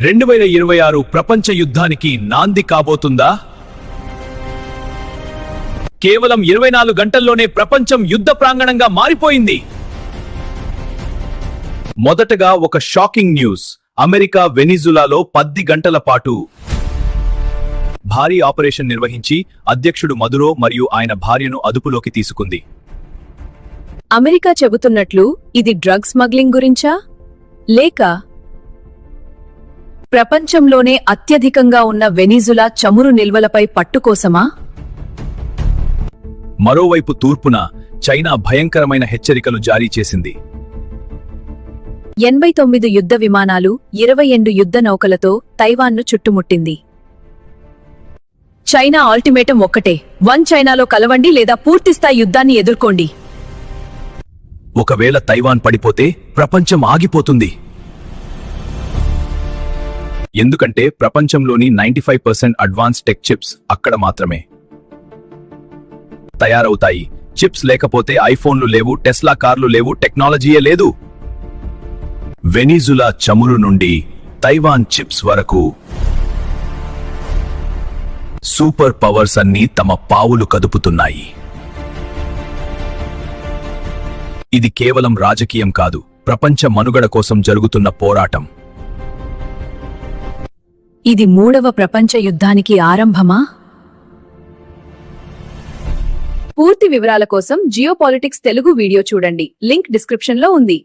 2026 ప్రపంచ యుద్ధానికి నాంది కాబోతుందా? కేవలం 24 గంటల్లోనే ప్రపంచం యుద్ధ ప్రాంగణంగా మారిపోయింది. మొదటగా ఒక షాకింగ్ న్యూస్. అమెరికా వెనిజులాలో 10 గంటల పాటు భారీ ఆపరేషన్ నిర్వహించి అధ్యక్షుడు మదురో మరియు ఆయన భార్యను అదుపులోకి తీసుకుంది. అమెరికా చెబుతున్నట్లు ఇది డ్రగ్ స్మగ్లింగ్ గురించా, లేక ప్రపంచంలోనే అత్యధికంగా ఉన్న వెనిజులా చమురు నిల్వలపై పట్టుకోసమా? మరోవైపు తూర్పున చైనా భయంకరమైన హెచ్చరికలు జారీ చేసింది. 89 యుద్ధ విమానాలు, 22 యుద్ధ నౌకలతో తైవాన్ను చుట్టుముట్టింది. చైనా అల్టిమేటం ఒక్కటే, వన్ చైనాలో కలవండి లేదా పూర్తిస్థాయి యుద్ధాన్ని ఎదుర్కోండి. ఒకవేళ తైవాన్ పడిపోతే ప్రపంచం ఆగిపోతుంది. ఎందుకంటే ప్రపంచంలోని 95% అడ్వాన్స్ టెక్ చిప్స్ అక్కడ మాత్రమే తయారవుతాయి. చిప్స్ లేకపోతే ఐఫోన్లు లేవు, టెస్లా కార్లు లేవు, టెక్నాలజీయే లేదు. వెనిజులా చమురు నుండి తైవాన్ చిప్స్ వరకు సూపర్ పవర్స్ అన్నీ తమ పావులు కదుపుతున్నాయి. ఇది కేవలం రాజకీయం కాదు, ప్రపంచ మనుగడ కోసం జరుగుతున్న పోరాటం. ఇది 3వ ప్రపంచ యుద్ధానికి ఆరంభమా? పూర్తి వివరాల కోసం జియోపాలిటిక్స్ తెలుగు వీడియో చూడండి. లింక్ డిస్క్రిప్షన్లో ఉంది.